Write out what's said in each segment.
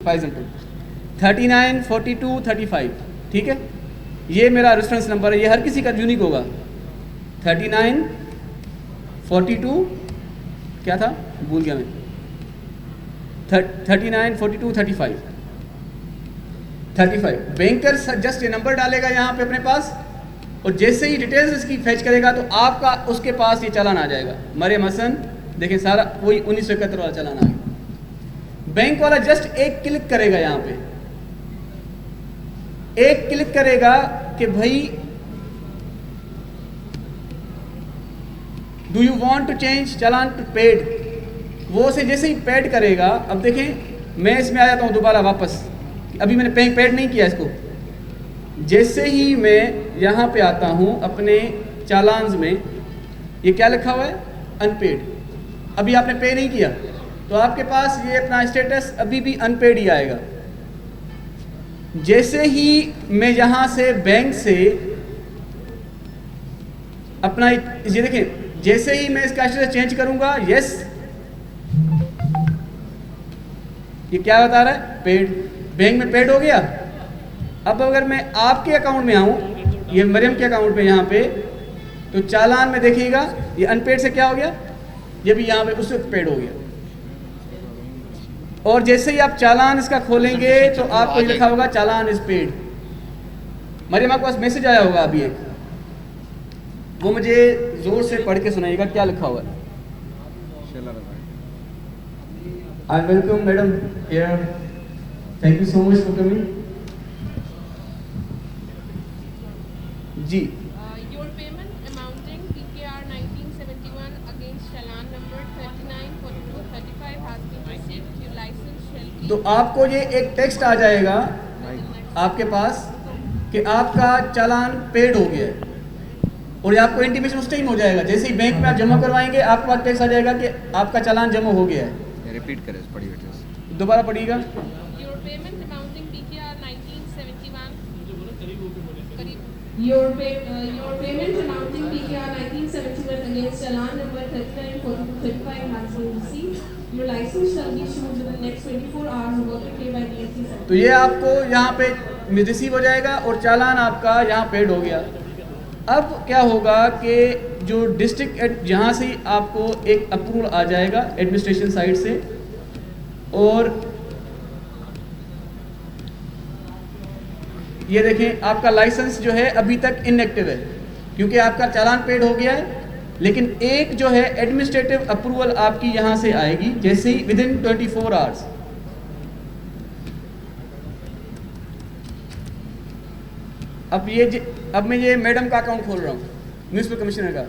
39 42 35, ठीक है, ये मेरा रेफरेंस नंबर है, ये हर किसी का यूनिक होगा। 39 42 क्या था, भूल गया मैं, 39 42 35। बैंकर जस्ट ये नंबर डालेगा यहाँ पे अपने पास, और जैसे ही डिटेल्स इसकी फैच करेगा तो आपका उसके पास ये चालान आ जाएगा। मरियम हसन, देखें सारा वही 1971 वाला चालान आ गया। बैंक वाला जस्ट एक क्लिक करेगा, यहाँ पे एक क्लिक करेगा कि भाई do you want to change challan to paid, वो से जैसे ही पेड करेगा, अब देखें मैं इसमें आ जाता हूँ दोबारा वापस, अभी मैंने पेड नहीं किया इसको। जैसे ही मैं यहाँ पे आता हूँ अपने चालान्स में, ये क्या लिखा हुआ है, अनपेड, अभी आपने पे नहीं किया तो आपके पास ये अपना स्टेटस अभी भी अनपेड ही आएगा। जैसे ही मैं यहाँ से बैंक से अपना ये देखें, जैसे ही मैं इसका स्टेटस चेंज करूँगा, यस, ये क्या बता रहा है, पेड, बैंक में पेड हो गया। अब अगर मैं आपके अकाउंट में आऊँ, ये मरियम के अकाउंट में यहाँ पे, तो चालान में देखिएगा ये अनपेड से क्या हो गया, ये भी यहाँ पे उस वक्त पेड हो गया। और जैसे ही आप चालान इसका खोलेंगे तो आपको ये लिखा होगा चालान इज पेड। मरियम आपके पास मैसेज आया होगा अभी एक, वो मुझे जोर से पढ़ के सुनाइएगा, क्या लिखा हुआ है। I welcome madam here, thank you so much for coming. जी, your payment amounting PKR 1971 against challan number 39 42 35 has been received. Your license shall be। तो आपको ये एक टेक्स्ट आ जाएगा आपके पास कि आपका चालान पेड हो गया है, और ये आपको इंटीमेशन उस टाइम हो जाएगा जैसे ही बैंक में आप जमा करवाएंगे, आपके पास टेक्स्ट आ जाएगा कि आपका चालान जमा हो गया है। रिपीट करें, पढ़िए दोबारा पढ़िएगा। Your payment amounting PKR 1971 Your payment amounting PKR 1971 against challan number 39 42 35 has been received. Your license shall be issued within the next 24 hours of working day by DFC। तो ये आपको यहाँ पे रिसीव हो जाएगा और चालान आपका यहाँ पेड हो गया। अब क्या होगा कि जो डिस्ट्रिक्ट जहाँ से आपको एक अप्रूवल आ जाएगा एडमिनिस्ट्रेशन साइड से, और ये देखें आपका लाइसेंस जो है अभी तक इनएक्टिव है क्योंकि आपका चालान पेड हो गया है, लेकिन एक जो है एडमिनिस्ट्रेटिव अप्रूवल आपकी यहाँ से आएगी जैसे ही विदिन 24 आवर्स। अब मैं ये मैडम का अकाउंट खोल रहा हूँ म्यूनिसिपल कमिश्नर का।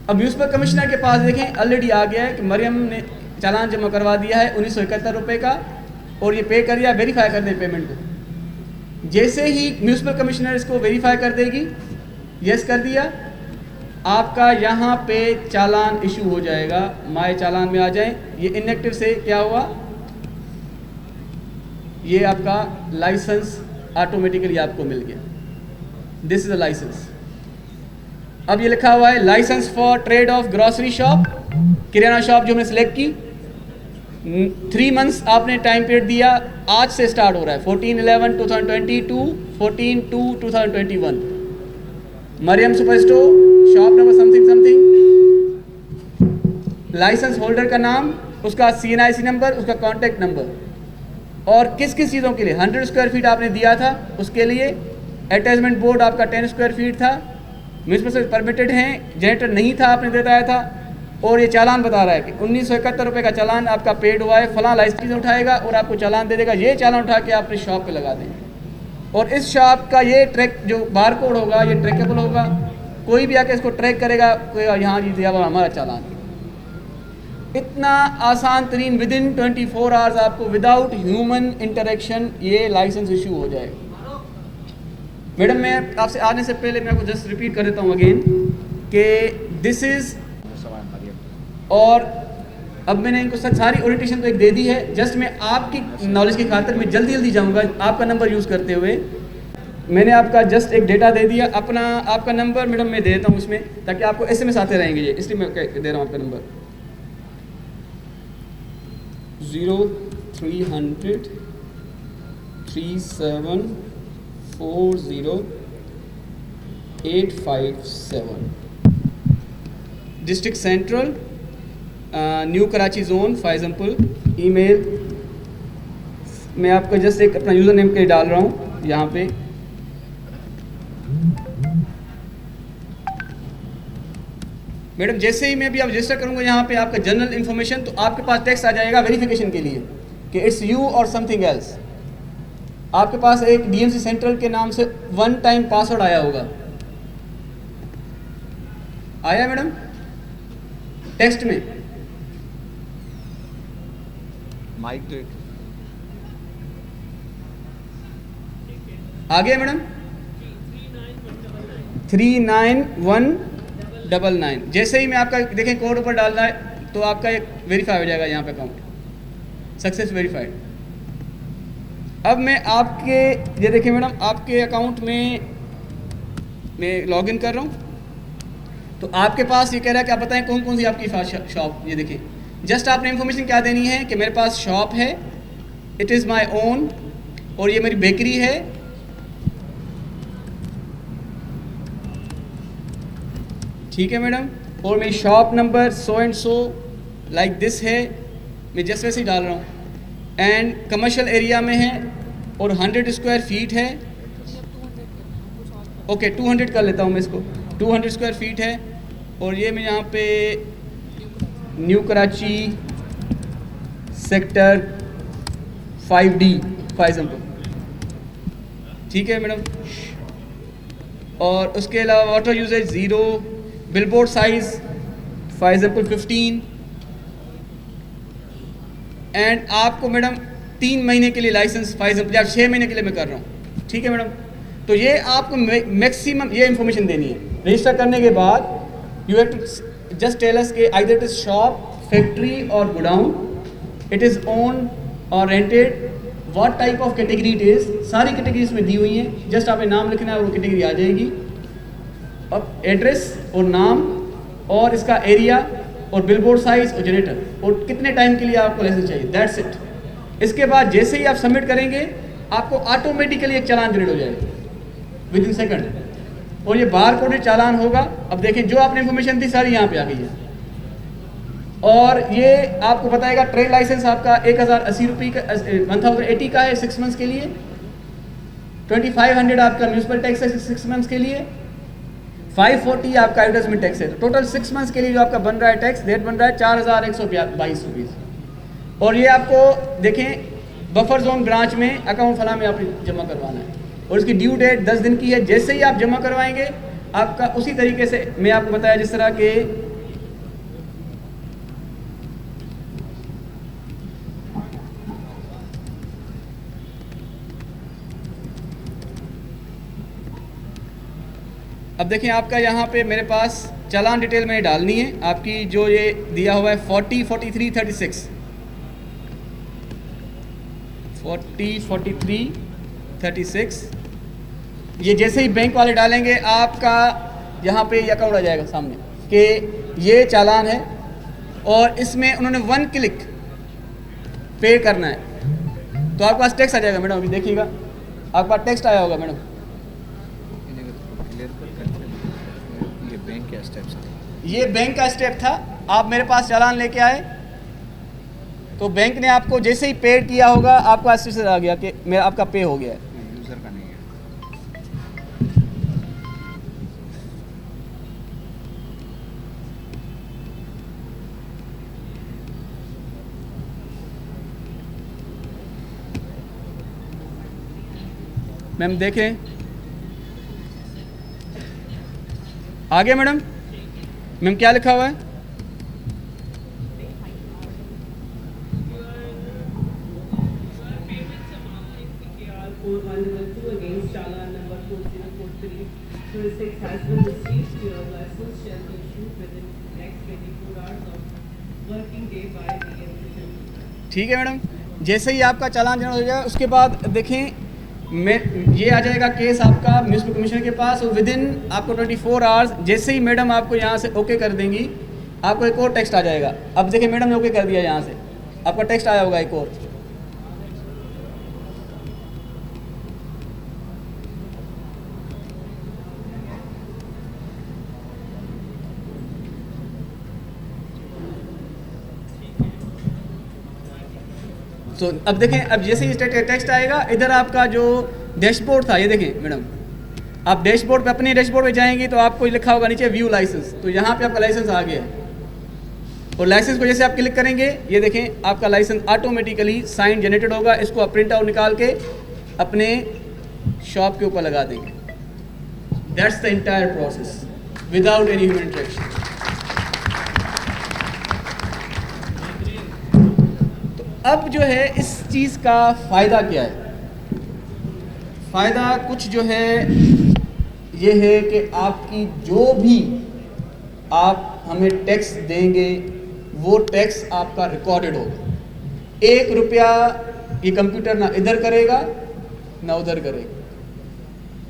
अब म्यूनिसिपल कमिश्नर के पास देखें ऑलरेडी आ गया है कि मरियम ने चालान जमा करवा दिया है 1971 रुपये का, और ये पे कर दिया, वेरीफाई कर दे पेमेंट को। जैसे ही म्यूनिसिपल कमिश्नर इसको वेरीफाई कर देगी, यस कर दिया, आपका यहाँ पे चालान इशू हो जाएगा। माय चालान में आ जाएं, ये इनएक्टिव से क्या हुआ, ये आपका लाइसेंस ऑटोमेटिकली आपको मिल गया। This is a license. अब ये लिखा हुआ है license for trade of grocery shop, किराना शॉप जो हमने सेलेक्ट की। 3 मंथ्स आपने टाइम पीरियड दिया, आज से स्टार्ट हो रहा है 14/11/2020 to 14/2/2021। Mariam super store, shop number something something, license holder का नाम, उसका CNIC नंबर, उसका कॉन्टैक्ट नंबर, और किस किस चीज़ों के लिए 100 स्क्वायर फीट आपने दिया था उसके लिए। अटैचमेंट बोर्ड आपका 10 स्क्वायर फीट था, म्यूनिसिपल से परमिटेड हैं, जनरेटर नहीं था आपने बताया था, और ये चालान बता रहा है कि 1971 रुपये का चालान आपका पेड हुआ है, फलां लाइसेंस उठाएगा और आपको चालान दे देगा। ये चालान उठा के अपनी शॉप पे लगा देंगे, और इस शॉप का ये ट्रैक जो बार कोड होगा ये ट्रैकेबल होगा, कोई भी आके इसको ट्रैक करेगा, कोई यहाँ जी दिया हमारा चालान। इतना आसान तरीन विदिन 24 आवर्स आपको विदाउट ह्यूमन इंटरेक्शन ये लाइसेंस इशू हो जाएगा। मैडम मैं आपसे आने से पहले मैं आपको जस्ट रिपीट कर देता हूँ अगेन कि दिस इज़, और अब मैंने इनको सारी ओरिएंटेशन तो एक दे दी है, जस्ट मैं आपकी नॉलेज की खातिर मैं जल्दी जल्दी जाऊँगा आपका नंबर यूज़ करते हुए। मैंने आपका जस्ट एक डेटा दे दिया, आपका नंबर मैडम मैं दे देता हूँ उसमें, ताकि आपको SMS आते रहेंगे, ये इसलिए मैं दे रहा हूँ आपका number 300,3740,857 district central, new Karachi zone, for example. Email मैं आपको जस्ट एक अपना यूज़र नेम के डाल रहा हूँ यहाँ पे। मैडम जैसे ही मैं भी आप रजिस्टर करूँगा यहाँ पे आपका जनरल इन्फॉर्मेशन, तो आपके पास टेक्स्ट आ जाएगा वेरिफिकेशन के लिए कि इट्स यू और समथिंग एल्स। आपके पास एक डीएमसी सेंट्रल के नाम से वन टाइम पासवर्ड आया होगा। आया मैडम टेक्स्ट में? माइक तो आ गया मैडम? 39199। जैसे ही मैं आपका देखें कोड ऊपर डालना है तो आपका एक वेरीफाई हो जाएगा यहाँ पे अकाउंट, सक्सेस वेरीफाइड। अब मैं आपके ये देखिए मैडम, आपके अकाउंट में मैं लॉगिन कर रहा हूँ, तो आपके पास ये कह रहा है कि आप बताएं कौन कौन सी आपकी शॉप। ये देखिए, जस्ट आपने इन्फॉर्मेशन क्या देनी है कि मेरे पास शॉप है, इट इज़ माई ओन, और ये मेरी बेकरी है, ठीक है मैडम, और मेरी shop number so and so like this है, मैं जस्ट वैसे ही डाल रहा हूँ, एंड कमर्शियल एरिया में है और 100 स्क्वायर फीट है। ओके 200 कर लेता हूँ मैं इसको, 200 स्क्वायर फीट है, और ये मैं यहाँ पे new Karachi sector 5D for example, ठीक है मैडम। और उसके अलावा water usage 0, billboard size for example 15, and आपको मैडम 3 महीने के लिए लाइसेंस फॉर एग्जाम्पल, या 6 महीने के लिए मैं कर रहा हूँ, ठीक है मैडम। तो ये आपको मैक्सिमम ये इन्फॉर्मेशन देनी है। रजिस्टर करने के बाद you have to just tell us के either it is shop, factory और गोडाउन, इट इज़ ओन और rented, what type of category it is, सारी कैटेगरीज में दी हुई हैं। जस्ट आपने नाम लिखना है और वो कैटेगरी आ जाएगी, अब एड्रेस और नाम और इसका एरिया और बिलबोर्ड साइज और जनरेटर और कितने टाइम के लिए आपको लाइसेंस चाहिए, दैट्स इट। इसके बाद जैसे ही आप सबमिट करेंगे आपको ऑटोमेटिकली एक चालान जनरेट हो जाएगा विद इन सेकंड, और ये बार कोडेड चालान होगा। अब देखें जो आपने इन्फॉर्मेशन दी सारी यहाँ पे आ गई है, और ये आपको बताएगा ट्रेड लाइसेंस आपका 1080 रुपये का 1080 का है 6 मंथ्स के लिए, 2500 आपका म्यूनसिपल टैक्स है 6 मंथ्स के लिए, 540 आपका एडवर्टाइजमेंट टैक्स है। तो टोटल 6 मंथ्स के लिए जो आपका बन रहा है टैक्स रेट बन रहा है 4122 रुपीज़। और ये आपको देखें बफर जोन ब्रांच में अकाउंट फला में आपने जमा करवाना है, और इसकी ड्यू डेट 10 दिन की है। जैसे ही आप जमा करवाएंगे आपका उसी तरीके से मैं आपको बताया जिस तरह के अब देखें आपका यहाँ पे मेरे पास चालान डिटेल मैंने डालनी है आपकी, जो ये दिया हुआ है 40 43 36 40 43 36। ये जैसे ही बैंक वाले डालेंगे आपका यहाँ पे ये अकाउंट आ जाएगा सामने कि ये चालान है, और इसमें उन्होंने 1 क्लिक पे करना है, तो आपके पास टेक्स्ट आ जाएगा मैडम। अभी देखिएगा आपके पास टेक्स्ट आया होगा मैडम। ये बैंक का स्टेप था, आप मेरे पास चालान लेके आए तो बैंक ने आपको जैसे ही पे किया होगा आपका मैसेज आ गया कि मेरा आपका पे हो गया है। यूजर का नहीं है। मैम देखें आगे मैडम, मैम क्या लिखा हुआ है? against Challan number 4043 has been received. Your license shall be issued within next 24 hours of working day by the applicant. ठीक है मैडम, जैसे ही आपका चालान जनरेट हो जाएगा उसके बाद देखें ये आ जाएगा केस आपका म्यूनसिपल कमिश्नर के पास, और विद इन आपको 24 आवर्स जैसे ही मैडम आपको यहाँ से ओके कर देंगी आपको एक और टेक्स्ट आ जाएगा। अब देखिए मैडम ने ओके कर दिया, यहाँ से आपका टेक्स्ट आया होगा एक और, सो अब देखें, अब जैसे ही टेक्स्ट आएगा, इधर आपका जो डैशबोर्ड था, ये देखें मैडम, आप डैशबोर्ड पे, अपने डैशबोर्ड पे जाएंगे तो आपको लिखा होगा नीचे व्यू लाइसेंस, तो यहाँ पे आपका लाइसेंस आ गया है। और लाइसेंस को जैसे आप क्लिक करेंगे, ये देखें आपका लाइसेंस ऑटोमेटिकली साइन जनरेटेड होगा। इसको आप प्रिंट आउट निकाल के अपने शॉप के ऊपर लगा देंगे। That's the entire process without any human interaction. तो अब जो है इस चीज़ का फ़ायदा क्या है? फ़ायदा कुछ जो है ये है कि आपकी जो भी आप हमें टैक्स देंगे वो टैक्स आपका रिकॉर्डेड होगा। 1 रुपया ये कंप्यूटर ना इधर करेगा ना उधर करेगा।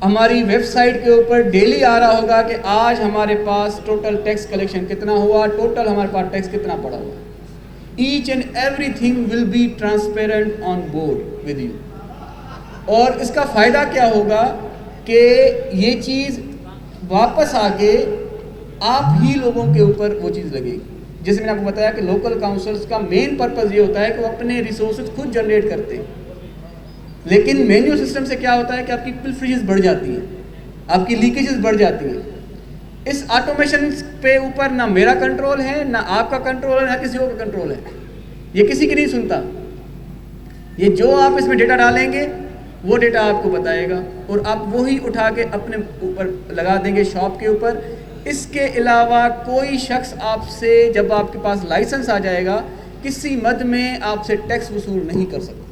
हमारी वेबसाइट के ऊपर डेली आ रहा होगा कि आज हमारे पास टोटल टैक्स कलेक्शन कितना हुआ, टोटल हमारे पास टैक्स कितना पड़ा हुआ। Each and everything will be transparent on board with you. और इसका फ़ायदा क्या होगा कि ये चीज़ वापस आके आप ही लोगों के ऊपर वो चीज़ लगेगी। जैसे मैंने आपको बताया कि लोकल काउंसिल्स का मेन पर्पज़ ये होता है कि वो अपने रिसोर्सेज खुद जनरेट करते हैं। लेकिन मैन्युअल सिस्टम से क्या होता है कि आपकी पिलफरेजेस बढ़ जाती हैं, आपकी लीकेजेस बढ़ जाती हैं। इस ऑटोमेशन पे ऊपर ना मेरा कंट्रोल है, ना आपका कंट्रोल है, ना किसी और का कंट्रोल है। ये किसी की नहीं सुनता। ये जो आप इसमें डेटा डालेंगे वो डेटा आपको बताएगा और आप वही उठा के अपने ऊपर लगा देंगे शॉप के ऊपर। इसके अलावा कोई शख्स आपसे, जब आपके पास लाइसेंस आ जाएगा, किसी मद में आपसे टैक्स वसूल नहीं कर सकता।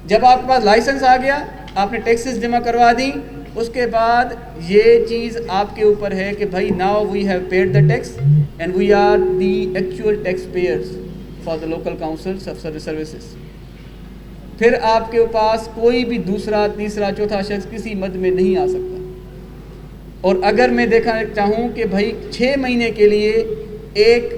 जब आपके पास लाइसेंस आ गया, आपने टैक्सेस जमा करवा दी, उसके बाद ये चीज़ आपके ऊपर है कि भाई now we have paid the tax and we are the actual tax payers for the local council services. फिर आपके पास कोई भी दूसरा, तीसरा, चौथा शख्स किसी मद में नहीं आ सकता। और अगर मैं देखना चाहूँ कि भाई 6 महीने के लिए एक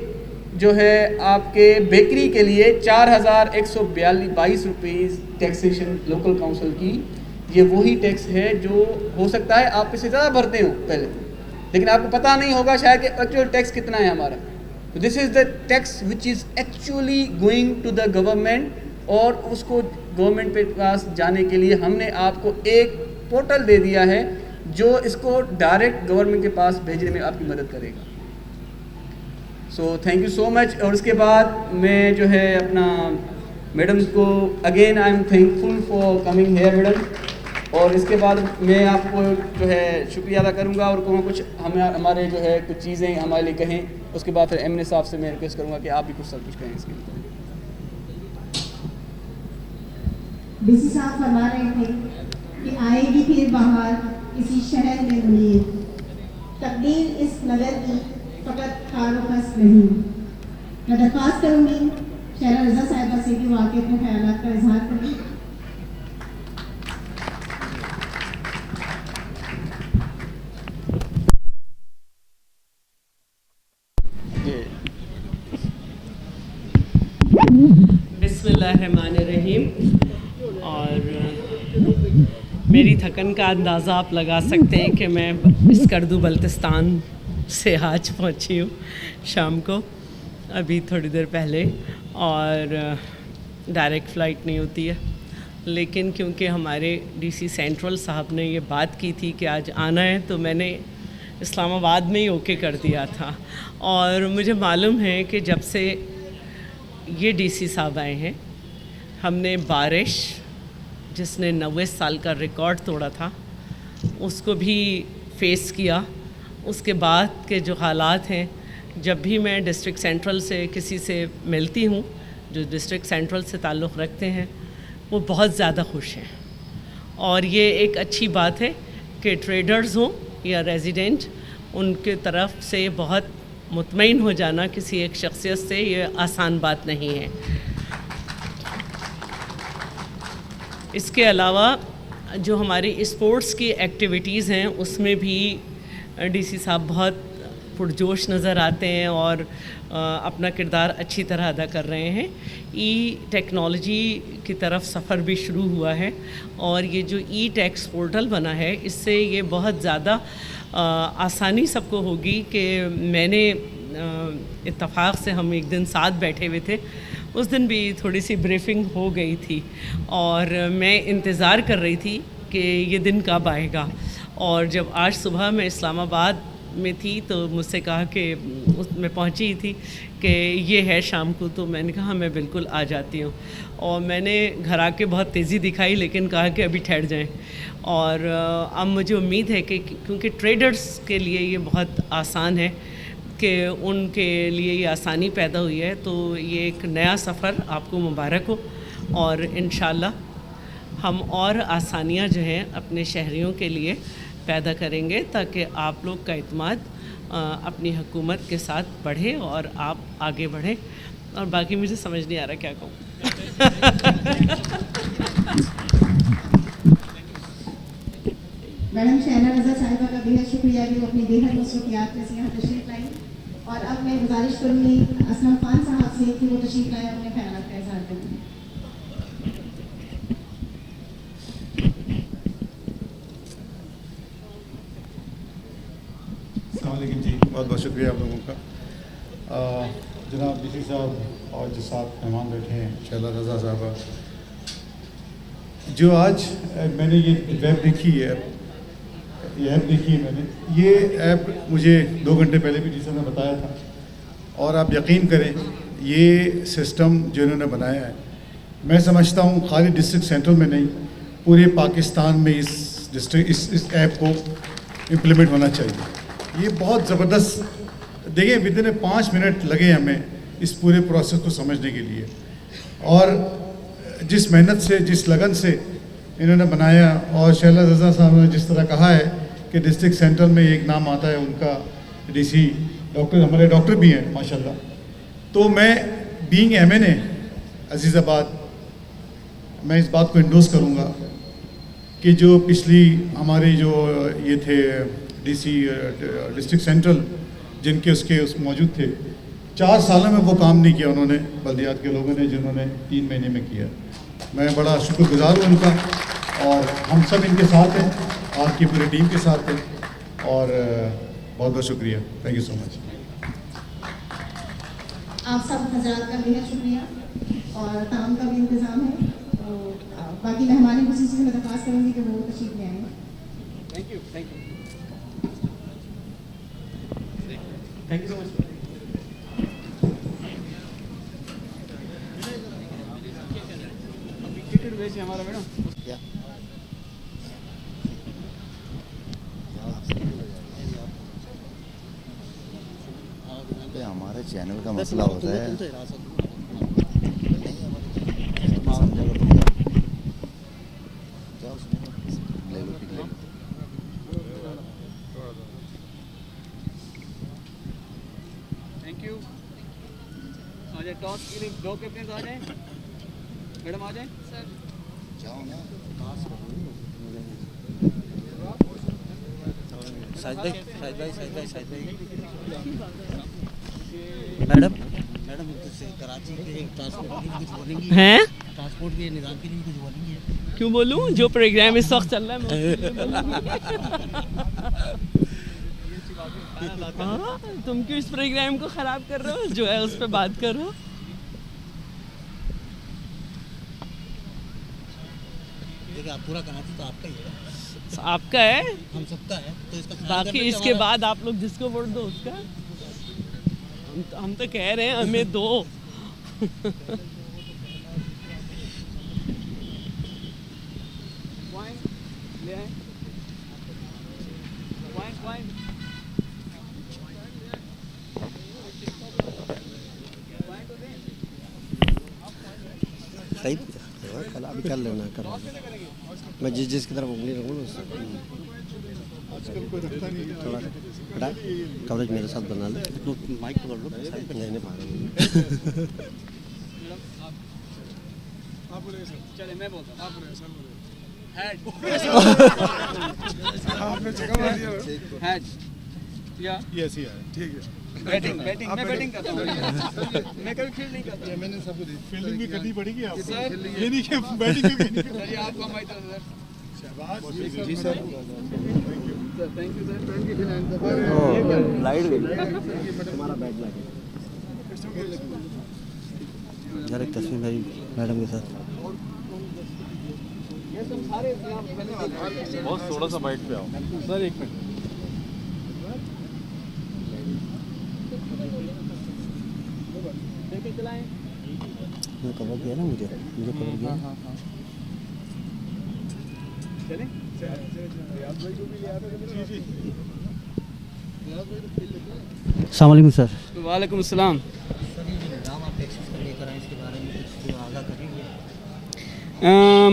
जो है आपके बेकरी के लिए 4122 रुपीज़ टैक्सेशन लोकल काउंसिल की, ये वही टैक्स है जो हो सकता है आप इससे ज़्यादा भरते हो पहले, लेकिन आपको पता नहीं होगा शायद कि एक्चुअल टैक्स कितना है हमारा। तो this is the tax which is actually going to the government, और उसको गवर्नमेंट पे पास जाने के लिए हमने आपको एक पोर्टल दे दिया है जो इसको डायरेक्ट गवर्नमेंट के पास भेजने में आपकी मदद करेगा। So thank you so much. और उसके बाद मैं जो है अपना मैडम को again I am thankful for coming here madam. और इसके बाद मैं आपको जो है शुक्रिया अदा करूँगा और कहूँगा कुछ हमारे जो है कुछ चीज़ें हमारे लिए कहें। उसके बाद फिर एमएनए साहब से मैं रिक्वेस्ट करूँगा कि आप भी कुछ सब कुछ कहें इसके लिए। डीसी साहब फरमा रहे थे कि आएगी फिर बाहर किसी शहर में मुनीर, तकदीर इस नगर की फ़कत खार खस नहीं। मैं दरख्वास्त करूँगी शहरा रज़ा साहिबा से कि वाकई अपने ख्यालात का इजहार करें। बिस्मिल्लाहिर्रहमानिर्रहीम। और मेरी थकन का अंदाज़ा आप लगा सकते हैं कि मैं इस कर्दू बल्तिस्तान से आज पहुंची हूँ शाम को, अभी थोड़ी देर पहले। और डायरेक्ट फ़्लाइट नहीं होती है, लेकिन क्योंकि हमारे डीसी सेंट्रल साहब ने ये बात की थी कि आज आना है, तो मैंने इस्लामाबाद में ही ओके कर दिया था। और मुझे मालूम है कि जब से ये डीसी साहब आए हैं, हमने बारिश जिसने 90 साल का रिकॉर्ड तोड़ा था उसको भी फेस किया। उसके बाद के जो हालात हैं, जब भी मैं डिस्ट्रिक्ट सेंट्रल से किसी से मिलती हूँ जो डिस्ट्रिक्ट सेंट्रल से ताल्लुक़ रखते हैं, वो बहुत ज़्यादा खुश हैं। और ये एक अच्छी बात है कि ट्रेडर्स हों या रेजिडेंट, उनके तरफ से बहुत मुतमईन हो जाना किसी एक शख्सियत से, ये आसान बात नहीं है। इसके अलावा जो हमारी स्पोर्ट्स की एक्टिविटीज़ हैं उसमें भी डीसी साहब बहुत पुरजोश नज़र आते हैं और अपना किरदार अच्छी तरह अदा कर रहे हैं। टेक्नोलॉजी की तरफ सफ़र भी शुरू हुआ है और ये जो टैक्स पोर्टल बना है, इससे ये बहुत ज़्यादा आसानी सबको होगी कि मैंने इत्तफ़ाक़ से हम एक दिन साथ बैठे हुए थे उस दिन भी थोड़ी सी ब्रीफिंग हो गई थी और मैं इंतज़ार कर रही थी कि ये दिन कब आएगा। और जब आज सुबह मैं इस्लामाबाद में थी तो मुझसे कहा कि मैं पहुंची ही थी कि ये है शाम को, तो मैंने कहा मैं बिल्कुल आ जाती हूँ। और मैंने घर आके बहुत तेज़ी दिखाई लेकिन कहा कि अभी ठहर जाएं। और अब मुझे उम्मीद है कि क्योंकि ट्रेडर्स के लिए ये बहुत आसान है कि उनके लिए ये आसानी पैदा हुई है, तो ये एक नया सफ़र आपको मुबारक हो। और इंशाल्लाह हम और आसानियाँ जो हैं अपने शहरियों के लिए पैदा करेंगे ताकि आप लोग का इत्मीनान अपनी हुकूमत के साथ बढ़े और आप आगे बढ़ें। और बाकी मुझे समझ नहीं आ रहा क्या कहूँ। मैडम शहनाज रज़ा साहिबा का बेहद शुक्रिया कि वो अपनी बेहद मसरूफियात में से यहाँ तशरीफ़ लाई। और अब मैं गुजारिश करूँगी असलम खान साहब से कि वो तशरीफ़ लाएँ और अपने ख्यालात का इज़हार करें। अस्सलामुअलैकुम जी, बहुत बहुत शुक्रिया आप लोगों का। जनाब डीसी साहब और जो साथ मेहमान बैठे हैं, शहनाज रज़ा साहबा, जो आज मैंने ये वेब देखी है, ये ऐप देखी है मैंने, ये ऐप मुझे 2 घंटे पहले भी डीसी साहब ने बताया था। और आप यकीन करें, ये सिस्टम जो इन्होंने बनाया है, मैं समझता हूँ खाली डिस्ट्रिक्ट सेंट्रल में नहीं, पूरे पाकिस्तान में इस ऐप को इम्प्लीमेंट होना चाहिए। ये बहुत ज़बरदस्त, देखिए विदिन 5 मिनट लगे हमें इस पूरे प्रोसेस को समझने के लिए। और जिस मेहनत से, जिस लगन से इन्होंने बनाया, और शहनाज रज़ा साहब ने जिस तरह कहा है कि डिस्ट्रिक्ट सेंट्रल में एक नाम आता है उनका, डीसी डॉक्टर, हमारे डॉक्टर भी हैं माशाल्लाह। तो मैं बीइंग MNA अजीज़ाबाद, मैं इस बात को इंडोर्स करूँगा कि जो पिछली हमारे जो ये थे डीसी डिस्ट्रिक्ट सेंट्रल जिनके उस मौजूद थे, 4 सालों में वो काम नहीं किया उन्होंने, बल्दियात के लोगों ने, जिन्होंने 3 महीने में किया। मैं बड़ा शुक्रगुजार हूँ उनका, और हम सब इनके साथ हैं, आपकी पूरी टीम के साथ हैं, और बहुत बहुत शुक्रिया। Thank you so much. आप सब हजरात का बेहद शुक्रिया और ताम का भी इंतज़ाम है। तो बाकी मेहमान खुसूसी से मैं दरख्वास्त करूँगी कि वो तशरीफ़ ले आएँ। Thank you so much. हमारा मैडम हमारे चैनल का मसला होता है। Thank you. आ जाए टॉस के लिए 2 कैप्टन आ जाएं, मैडम आ जाएं सर। शाहिद भाई मैडम कराची के ट्रांसपोर्ट हैं? ट्रांसपोर्ट के निज़ाम के लिए कुछ बोलेंगे? क्यों बोलूँ? जो प्रोग्राम इस वक्त चल रहा है हाँ, तुम क्यों इस प्रोग्राम को ख़राब कर रहे हो? जो है उस पर बात करो। देखिए, आप पूरा कराची तो आपका ही है, आपका है, हम सबका है, तो इसका बाकी इसके बाद आप लोग जिसको वोट दो उसका। हम तो कह रहे हैं हमें दो। ले आए वाइन सही कल अभी कर लेना करो। मैं जिसकी तरफ उंगली रखूँ उससे थोड़ा बेटा कवरेज मेरे साथ बना ले। तो माइक पकड़ लो, नहीं पा रहा। चले मैं बोलता हूँ। आपने जगह मार दिया। हैज या यस यार, ठीक है। बैटिंग मैं बैटिंग करता हूँ। मैं कभी फील्ड नहीं करता। मैंने सबको दी, फील्डिंग भी करनी पड़ेगी आपको। सर ये नहीं कि बैटिंग भी करनी सर ये आपको हमारी तरफ सर। शाबाश जी sir. Thank you sir. Light गई हमारा बैट लगा। यार एक तस्वीर मेरी मैडम के साथ। बहुत थोड़ा सा बाइट पे आओ सर, एक मिनट। कवर किया ना मुझे कवर किया। अस्सलाम वालेकुम सर। वालेकुम अस्सलाम।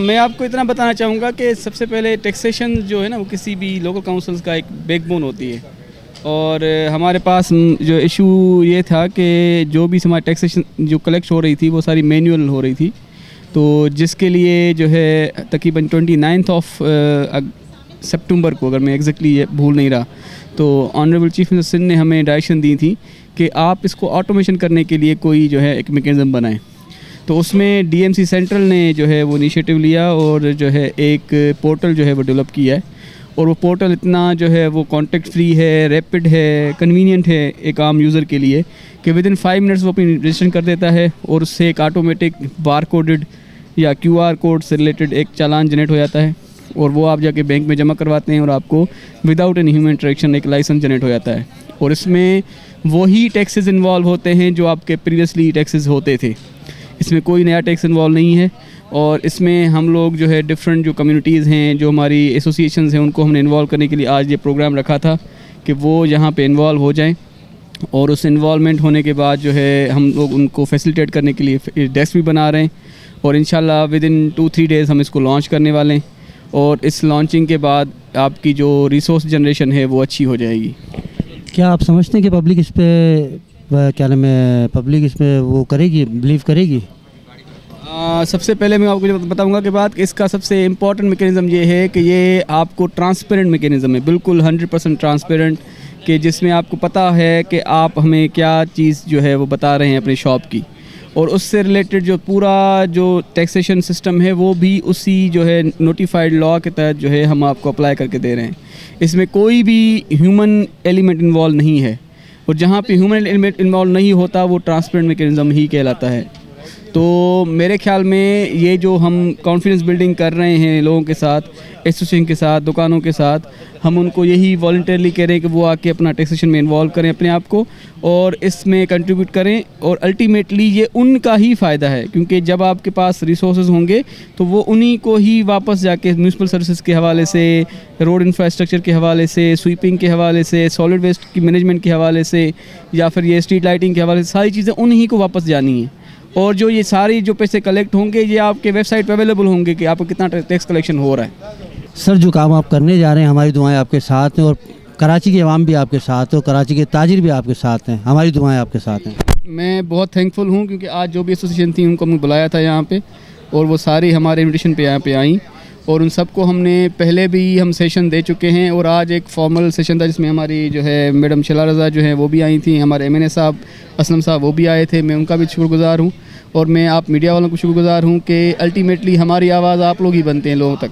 मैं आपको इतना बताना चाहूँगा कि सबसे पहले टैक्सेशन जो है ना वो किसी भी लोकल काउंसिल्स का एक बैकबोन होती है, और हमारे पास जो इशू ये था कि जो भी हमारी टैक्सेशन जो कलेक्ट हो रही थी वो सारी मैनुअल हो रही थी, तो जिसके लिए जो है तकरीबन 29 ऑफ सितंबर को, अगर मैं एग्जैक्टली भूल नहीं रहा, तो ऑनरेबल चीफ मिनिस्टर ने हमें डायरेक्शन दी थी कि आप इसको ऑटोमेशन करने के लिए कोई जो है एक मैकेनिज़्म बनाएं। तो उसमें डीएमसी सेंट्रल ने जो है वो इनिशिएटिव लिया और जो है एक पोर्टल जो है वो डेवलप किया है, और वो पोर्टल इतना जो है वो कॉन्टेक्ट फ्री है, रैपिड है, कन्वीनियंट है एक आम यूज़र के लिए कि विद इन 5 मिनट्स वो अपनी रजिस्ट्रेशन कर देता है, और उससे एक ऑटोमेटिक बार कोडेड या QR कोड से रिलेटेड एक चालान जनरेट हो जाता है, और वो आप जाके बैंक में जमा करवाते हैं और आपको विदाउट एनी ह्यूमन इंटरेक्शन एक लाइसेंस जनरेट हो जाता है। और इसमें वही टैक्सेस इन्वॉल्व होते हैं जो आपके प्रीवियसली टैक्सेस होते थे, इसमें कोई नया टैक्स इन्वॉल्व नहीं है। और इसमें हम लोग जो है डिफरेंट जो कम्युनिटीज़ हैं, जो हमारी एसोसिएशंस हैं, उनको हमने इन्वॉल्व करने के लिए आज ये प्रोग्राम रखा था कि वो यहाँ पे इन्वॉल्व हो जाएं, और उस इन्वॉल्वमेंट होने के बाद जो है हम लोग उनको फैसिलिटेट करने के लिए डेस्क भी बना रहे हैं, और इंशाल्लाह विद इन 2-3 डेज़ हम इसको लॉन्च करने वाले हैं, और इस लॉन्चिंग के बाद आपकी जो रिसोर्स जनरेशन है वो अच्छी हो जाएगी। क्या आप समझते हैं कि पब्लिक इस पे क्या नाम है, पब्लिक इस पे वो करेगी, बिलीव करेगी? सबसे पहले मैं आपको बताऊंगा कि बात कि इसका सबसे इम्पॉर्टेंट मैकेनिज़्म ये है कि ये आपको ट्रांसपेरेंट मैकेनिज़्म है, बिल्कुल 100% ट्रांसपेरेंट, कि जिसमें आपको पता है कि आप हमें क्या चीज़ जो है वो बता रहे हैं अपनी शॉप की, और उससे रिलेटेड जो पूरा जो टैक्सेशन सिस्टम है वो भी उसी जो है नोटिफाइड लॉ के तहत जो है हम आपको अप्लाई करके दे रहे हैं। इसमें कोई भी ह्यूमन एलिमेंट इन्वॉल्व नहीं है, और जहाँ पे ह्यूमन एलिमेंट इन्वॉल्व नहीं होता वो ट्रांसपेरेंट मैकेनिज़्म ही कहलाता है। तो मेरे ख्याल में ये जो हम कॉन्फिडेंस बिल्डिंग कर रहे हैं लोगों के साथ, एसोसिएशन के साथ, दुकानों के साथ, हम उनको यही वॉलंटियरली कह रहे हैं कि वो आके अपना टैक्सेशन में इन्वॉल्व करें अपने आप को और इसमें कंट्रीब्यूट करें, और अल्टीमेटली ये उनका ही फ़ायदा है, क्योंकि जब आपके पास रिसोर्सेज होंगे तो वो उन्हीं को ही वापस जाके म्यूनसिपल सर्विसेज के हवाले से, रोड इंफ्रास्ट्रक्चर के हवाले से, स्वीपिंग के हवाले से, सॉलिड वेस्ट की मैनेजमेंट के हवाले से, या फिर ये स्ट्रीट लाइटिंग के हवाले से, सारी चीज़ें उन्हीं को वापस जानी है। और जो ये सारी जो पैसे कलेक्ट होंगे ये आपके वेबसाइट पर अवेलेबल होंगे कि आपको कितना टैक्स कलेक्शन हो रहा है। सर, जो काम आप करने जा रहे हैं, हमारी दुआएं आपके साथ हैं, और कराची की आवाम भी आपके साथ है, और कराची के ताजिर भी आपके साथ हैं, हमारी दुआएं आपके साथ हैं। मैं बहुत थैंकफुल हूँ क्योंकि आज जो भी एसोसिएशन थी उनको हमने बुलाया था यहाँ पे, और वो सारी हमारे इन्विटेशन पे यहाँ पे आई, और उन सबको हमने पहले भी हम सेशन दे चुके हैं, और आज एक फॉर्मल सेशन था जिसमें हमारी जो है मैडम शला रज़ा जो है वो भी आई थी, हमारे MNA साहब असलम साहब वो भी आए थे, मैं उनका भी शुक्रगुज़ार हूँ, और मैं आप मीडिया वालों को शुक्रगुज़ार हूँ कि अल्टीमेटली हमारी आवाज़ आप लोग ही बनते हैं लोगों तक।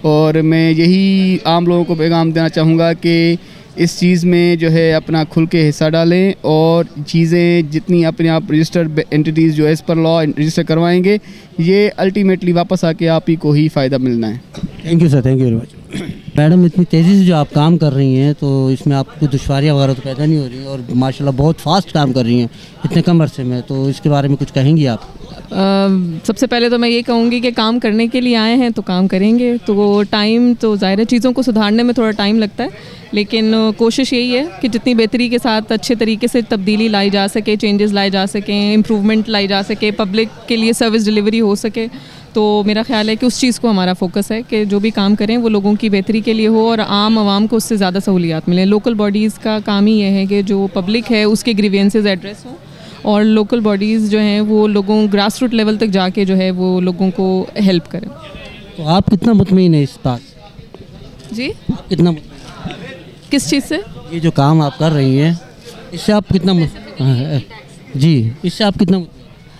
और मैं यही आम लोगों को पैगाम देना चाहूँगा कि इस चीज़ में जो है अपना खुल के हिस्सा डालें, और चीज़ें जितनी अपने आप रजिस्टर्ड एंटिटीज़ जो एज़ पर लॉ रजिस्टर करवाएंगे, ये अल्टीमेटली वापस आके आप ही को ही फ़ायदा मिलना है। Thank you sir, thank you very much. Madam, इतनी तेज़ी से जो आप काम कर रही हैं तो इसमें आपको दुश्वारियाँ वगैरह तो पैदा नहीं हो रही, और माशाल्लाह बहुत फास्ट काम कर रही हैं इतने कम अरसे में, तो इसके बारे में कुछ कहेंगी आप? सबसे पहले तो मैं ये कहूँगी कि काम करने के लिए आए हैं तो काम करेंगे, तो टाइम तो ज़ाहिर है चीज़ों को सुधारने में थोड़ा टाइम लगता है, लेकिन कोशिश यही है कि जितनी बेहतरी के साथ अच्छे तरीके से तब्दीली लाई जा सके, चेंजेस लाए जा सकें, इम्प्रूवमेंट लाई जा सके, पब्लिक के लिए सर्विस डिलीवरी हो सके, तो मेरा ख्याल है कि उस चीज़ को हमारा फोकस है कि जो भी काम करें वो लोगों की बेहतरी के लिए हो और आम आवाम को उससे ज़्यादा सहूलियात मिलें। लोकल बॉडीज़ का काम ही ये है कि जो पब्लिक है उसके ग्रीवेंसेस एड्रेस हों, और लोकल बॉडीज़ जो हैं वो लोगों ग्रास रूट लेवल तक जाके जो है वो लोगों को हेल्प करें। तो आप कितना मुतमईन है इस बात? जी, आप कितना किस चीज़ से? ये जो काम आप कर रही हैं इससे आप कितना जी, इससे आप कितना?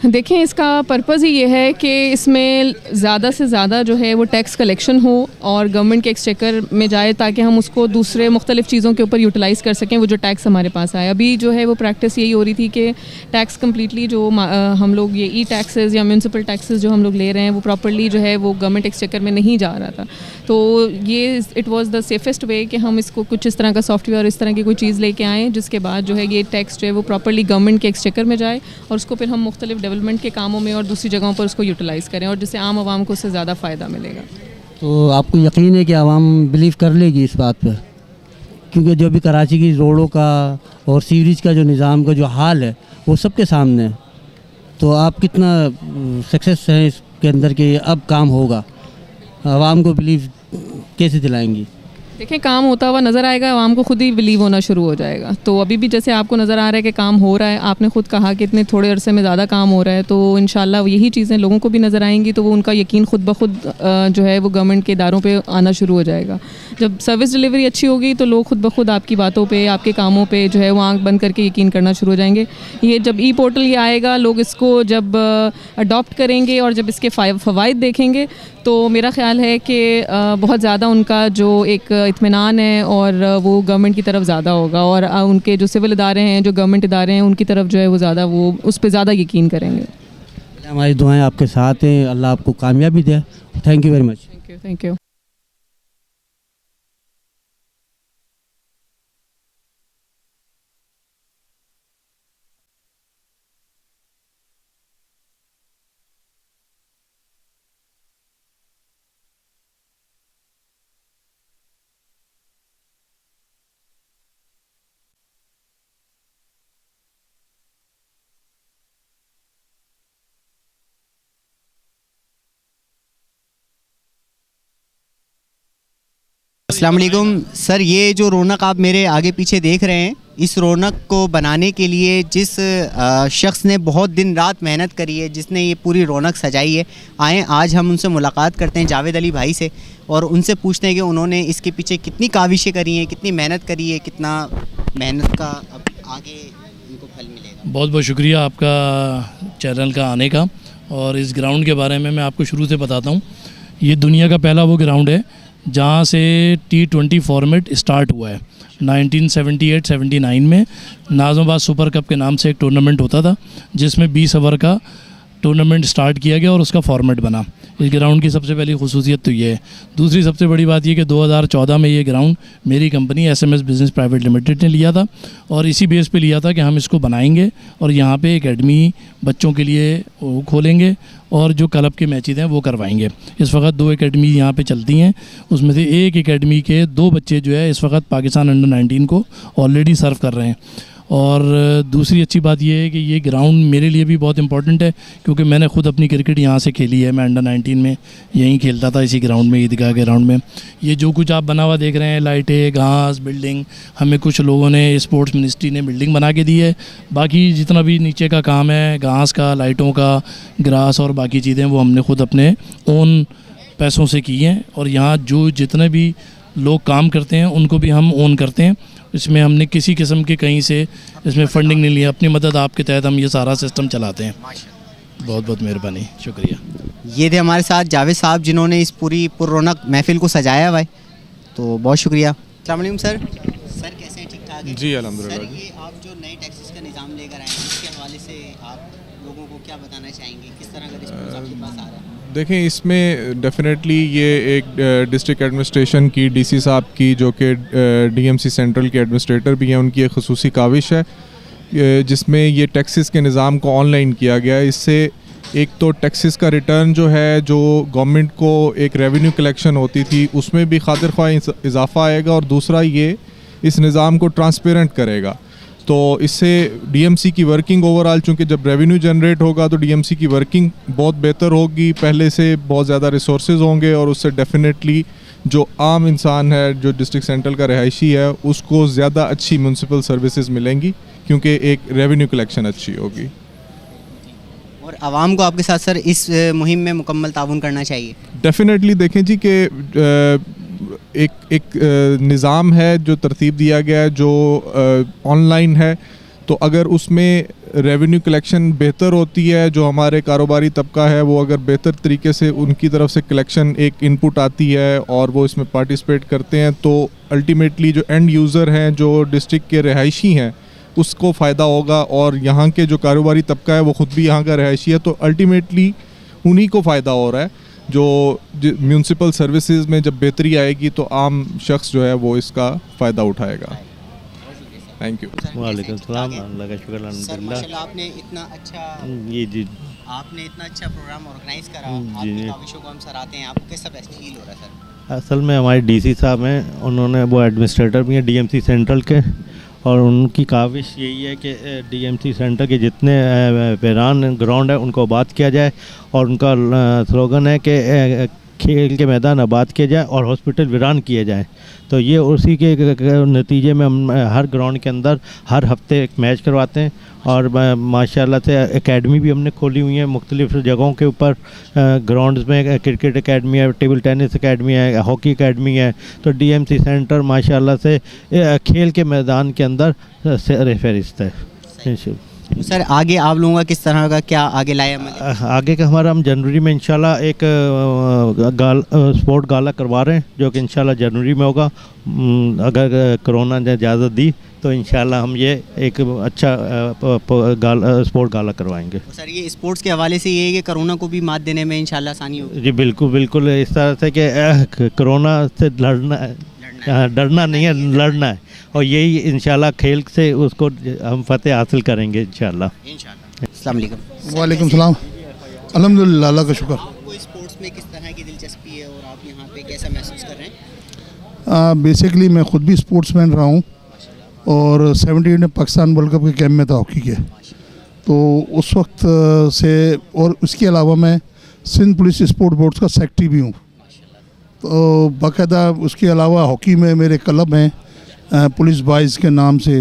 देखें, इसका पर्पज़ ही ये है कि इसमें ज़्यादा से ज़्यादा जो है वो टैक्स कलेक्शन हो और गवर्नमेंट के एक्सचेकर में जाए, ताकि हम उसको दूसरे मुख्तलिफ़ चीज़ों के ऊपर यूटिलाइज़ कर सकें वो जो टैक्स हमारे पास आए। अभी जो है वो प्रैक्टिस यही हो रही थी कि टैक्स कम्प्लीटली जो हम लोग ये ई टैक्सेस या म्यूनसिपल टैक्सेस जो हम लोग ले रहे हैं वो प्रॉपर्ली जो है वो गवर्नमेंट एक्सचेकर में नहीं जा रहा था। तो ये it was the safest way कि हम इसको कुछ इस तरह का सॉफ्टवेयर, इस तरह की कोई चीज़ लेके आएँ जिसके बाद जो है ये टैक्स जो है वो प्रॉपर्ली गवर्नमेंट के एक्सचेकर में जाए और उसको फिर हम मुख्तलिफ डेवलपमेंट के कामों में और दूसरी जगहों पर उसको यूटिलाइज़ करें और जिससे आम आवाम को उससे ज़्यादा फ़ायदा मिलेगा। तो आपको यकीन है कि आवाम बिलीव कर लेगी इस बात पर? क्योंकि जो भी कराची की रोडों का और सीवरेज का जो निज़ाम का जो हाल है वो सबके सामने है, तो आप कितना सक्सेस हैं इसके अंदर कि अब काम होगा? आवाम को बिलीव कैसे दिलाएंगी? देखें, काम होता हुआ नज़र आएगा, आवाम को खुद ही बिलीव होना शुरू हो जाएगा। तो अभी भी जैसे आपको नज़र आ रहा है कि काम हो रहा है, आपने खुद कहा कि इतने थोड़े अरसे में ज़्यादा काम हो रहा है, तो इंशाल्लाह यही चीज़ें लोगों को भी नज़र आएंगी, तो वो उनका यकीन खुद ब खुद जो है वो गवर्नमेंट के इदारों पे आना शुरू हो जाएगा। जब सर्विस डिलीवरी अच्छी होगी तो लोग खुद ब खुद आपकी बातों पे, आपके कामों पे जो है वो आँख बंद करके यकीन करना शुरू हो जाएंगे। ये जब ई पोर्टल ये आएगा, लोग इसको जब अडॉप्ट करेंगे और जब इसके फ़वाइद देखेंगे तो मेरा ख़्याल है कि बहुत ज़्यादा उनका जो एक इत्मीनान है और वो गवर्नमेंट की तरफ ज़्यादा होगा और उनके जो सिविल इदारे हैं, जो गवर्नमेंट इदारे हैं, उनकी तरफ जो है वो ज़्यादा वो उस पर ज़्यादा यकीन करेंगे। हमारी दुआएं आपके साथ हैं, अल्लाह आपको कामयाबी दे। Thank you very much. Thank you. अस्सलाम वालेकुम सर, ये जो रौनक आप मेरे आगे पीछे देख रहे हैं, इस रौनक को बनाने के लिए जिस शख्स ने बहुत दिन रात मेहनत करी है, जिसने ये पूरी रौनक सजाई है, आए आज हम उनसे मुलाकात करते हैं, जावेद अली भाई से, और उनसे पूछते हैं कि उन्होंने इसके पीछे कितनी काविशें करी हैं, कितनी मेहनत करी है, कितना मेहनत का अब आगे उनको फल मिलेगा। बहुत बहुत शुक्रिया आपका चैनल का आने का। और इस ग्राउंड के बारे में मैं आपको शुरू से बताता हूँ। ये दुनिया का पहला वो ग्राउंड है जहाँ से T20 फॉर्मेट स्टार्ट हुआ है। 1978-79 में नाज़माबाद सुपर कप के नाम से एक टूर्नामेंट होता था जिसमें 20 ओवर का टूर्नामेंट स्टार्ट किया गया और उसका फॉर्मेट बना। इस ग्राउंड की सबसे पहली खुसूसियत तो ये है। दूसरी सबसे बड़ी बात ये कि 2014 में ये ग्राउंड मेरी company SMS business private limited ने लिया था और इसी बेस पे लिया था कि हम इसको बनाएंगे और यहाँ पे एकेडमी बच्चों के लिए खोलेंगे और जो क्लब के मैचेज़ हैं वो करवाएंगे। इस वक्त 2 एकेडमी यहाँ पे चलती हैं, उसमें से एक एकेडमी के 2 बच्चे जो है इस वक्त पाकिस्तान अंडर 19 को ऑलरेडी सर्व कर रहे हैं। और दूसरी अच्छी बात यह है कि ये ग्राउंड मेरे लिए भी बहुत इंपॉर्टेंट है क्योंकि मैंने ख़ुद अपनी क्रिकेट यहाँ से खेली है। मैं अंडर 19 में यहीं खेलता था, इसी ग्राउंड में, ईदगाह के ग्राउंड में। ये जो कुछ आप बना हुआ देख रहे हैं, लाइटें, घास, बिल्डिंग, हमें कुछ लोगों ने, स्पोर्ट्स मिनिस्ट्री ने बिल्डिंग बना के दी है। बाकी जितना भी नीचे का काम है, घास का, लाइटों का, ग्रास और बाकी चीज़ें, वो हमने ख़ुद अपने ओन पैसों से की हैं। और यहाँ जो जितने भी लोग काम करते हैं उनको भी हम ओन करते हैं। इसमें हमने किसी किस्म के कहीं से इसमें फंडिंग नहीं लिया, अपनी मदद आपके तहत हम ये सारा सिस्टम चलाते हैं। बहुत बहुत मेहरबानी, शुक्रिया। ये थे हमारे साथ जावेद साहब जिन्होंने इस पूरी पुररौनक महफिल को सजाया हुआ है, तो बहुत शुक्रिया। अस्सलाम वालेकुम सर। सर कैसे हैं? ठीक ठाक है? जी अल्हम्दुलिल्लाह। सर ये आप जो नए टैक्सेस का निज़ाम लेकर आए हैं, इसके हवाले से आप लोगों को क्या बताना चाहेंगे? किस तरह का रिस्पॉन्स आपके पास आ रहा है? देखें, इसमें डेफिनेटली ये एक डिस्ट्रिक्ट एडमिनिस्ट्रेशन की, डीसी साहब की, जो कि DMC सेंट्रल के एडमिनिस्ट्रेटर भी हैं, उनकी एक खसूसी काविश है जिसमें ये टैक्सेस के निज़ाम को ऑनलाइन किया गया है। इससे एक तो टैक्सेस का रिटर्न जो है, जो गवर्नमेंट को एक रेवेन्यू कलेक्शन होती थी, उसमें भी खातिर ख्वाह इजाफा आएगा, और दूसरा ये इस निज़ाम को ट्रांसपेरेंट करेगा। तो इससे DMC की वर्किंग ओवरऑल, चूँकि जब रेवेन्यू जनरेट होगा तो DMC की वर्किंग बहुत बेहतर होगी, पहले से बहुत ज़्यादा रिसोर्सेज होंगे, और उससे डेफिनेटली जो आम इंसान है, जो डिस्ट्रिक्ट सेंट्रल का रहायशी है, उसको ज़्यादा अच्छी म्यूनसिपल सर्विसेज मिलेंगी क्योंकि एक रेवेन्यू कलेक्शन अच्छी होगी। और आवाम को आपके साथ सर इस मुहिम में मुकम्मल ताउन करना चाहिए। डेफिनेटली देखें जी कि एक निज़ाम है जो तरतीब दिया गया है, जो ऑनलाइन है, तो अगर उसमें रेवेन्यू कलेक्शन बेहतर होती है, जो हमारे कारोबारी तबका है वो अगर बेहतर तरीके से उनकी तरफ से कलेक्शन एक इनपुट आती है और वो इसमें पार्टिसिपेट करते हैं, तो अल्टीमेटली जो एंड यूज़र हैं, जो डिस्ट्रिक्ट के रहायशी हैं, उसको फ़ायदा होगा। और यहाँ के जो कारोबारी तबका है वो ख़ुद भी यहाँ का रहायशी है, तो अल्टीमेटली उन्हीं को फ़ायदा हो रहा है। जो म्यूनसिपल सर्विसेज में जब बेहतरी आएगी तो आम शख्स जो है वो इसका फ़ायदा उठाएगा। Thank you. वालेकुम सलाम, अल्लाह का शुक्र सर माशाल्लाह आपने इतना अच्छा जी आपने इतना अच्छा प्रोग्राम ऑर्गेनाइज करा, जी। आपकी काविशों को हम सराहते हैं। आपको कैसा फील हो रहा है सर? असल में हमारे डीसी साहब हैं, उन्होंने वो एडमिनिस्ट्रेटर भी हैं डीएमसी सेंट्रल के, और उनकी काविश यही है कि डीएमसी सेंटर के जितने वीरान ग्राउंड है उनको आबाद किया जाए, और उनका स्लोगन है कि खेल के मैदान आबाद किए जाए और हॉस्पिटल वीरान किए जाएँ। तो ये उसी के नतीजे में हम हर ग्राउंड के अंदर हर हफ्ते एक मैच करवाते हैं, और माशाल्लाह से एकेडमी भी हमने खोली हुई है मुख्तलिफ़ जगहों के ऊपर। ग्राउंड्स में क्रिकेट एकेडमी है, टेबल टेनिस एकेडमी है, हॉकी एकेडमी है। तो डीएमसी सेंटर माशाल्लाह से खेल के मैदान के अंदर फहरिस्त है। सर आगे आप लोगों का किस तरह का क्या आगे लाया? आगे का हमारा हम जनवरी में इंशाल्लाह एक स्पोर्ट गाला करवा रहे हैं, जो कि इंशाल्लाह जनवरी में होगा। अगर कोरोना ने इजाज़त दी तो इंशाल्लाह हम ये एक अच्छा स्पोर्ट गाला करवाएंगे। सर ये स्पोर्ट्स के हवाले से ये है कि कोरोना को भी मात देने में इंशाल्लाह आसानी होगी। जी बिल्कुल बिल्कुल, इस तरह से कि कोरोना से डरना नहीं है, लड़ना है, और यही इंशाल्लाह खेल से उसको हम फतेह हासिल करेंगे इंशाल्लाह। अस्सलाम वालेकुम। वालेकुम सलाम। अल्हम्दुलिल्लाह, अल्लाह का शुक्र। आपको स्पोर्ट्स में किस तरह की दिलचस्पी है और आप यहाँ पे कैसा महसूस कर रहे हैं? बेसिकली मैं ख़ुद भी स्पोर्ट्समैन रहा हूँ, और 78 में पाकिस्तान वर्ल्ड कप के कैंप में था हॉकी के, तो उस वक्त से, और उसके अलावा मैं सिंध पुलिस स्पोर्ट बोर्ड्स का सेक्रेटरी भी हूँ। तो बाकायदा उसके अलावा हॉकी में मेरे क्लब हैं पुलिस बॉयज़ के नाम से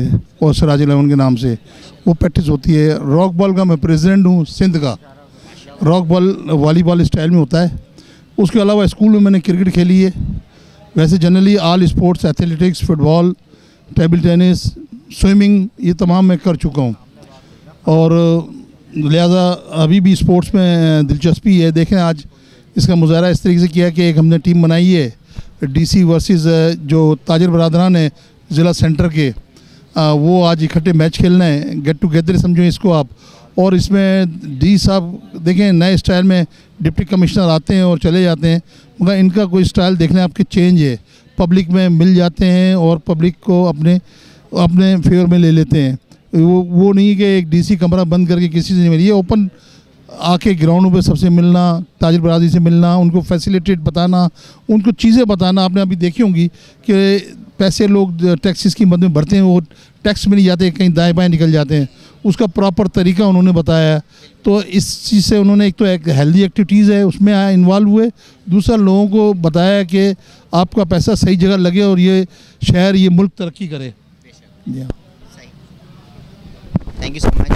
और सिराज 11 के नाम से, वो प्रैक्टिस होती है। रॉक बॉल का मैं प्रेसिडेंट हूँ सिंध का, रॉक बॉल वॉलीबॉल स्टाइल में होता है। उसके अलावा स्कूल में मैंने क्रिकेट खेली है। वैसे generally all sports, athletics, football, table tennis, swimming, ये तमाम मैं कर चुका हूँ, और लिहाजा अभी भी स्पोर्ट्स में दिलचस्पी है। देखें आज इसका मुजाहरा इस तरीके से किया कि एक हमने टीम बनाई है डीसी वर्सेस जो ताजिर बरादरान है ज़िला सेंटर के, वो आज इकट्ठे मैच खेलना है, गेट टुगेदर समझो इसको आप। और इसमें डी साहब देखें नए स्टाइल में डिप्टी कमिश्नर आते हैं और चले जाते हैं, मगर इनका कोई स्टाइल देखने आपके चेंज है, पब्लिक में मिल जाते हैं और पब्लिक को अपने फेवर में ले लेते हैं। वो नहीं कि एक डीसी कमरा बंद करके किसी से नहीं मिली, ओपन आके ग्राउंडों पे सबसे मिलना, ताजिर बरादरी से मिलना, उनको फैसिलिटेट बताना, उनको चीज़ें बताना। आपने अभी देखी होंगी कि पैसे लोग टैक्सेस की मद में भरते हैं, वो टैक्स में नहीं जाते, कहीं दाएं बाएं निकल जाते हैं, उसका प्रॉपर तरीका उन्होंने बताया। तो इस चीज़ से उन्होंने एक तो एक हेल्दी एक्टिविटीज़ है उसमें इन्वॉल्व हुए, दूसरा लोगों को बताया कि आपका पैसा सही जगह लगे और ये शहर, ये मुल्क तरक्की करे। Thank you so much.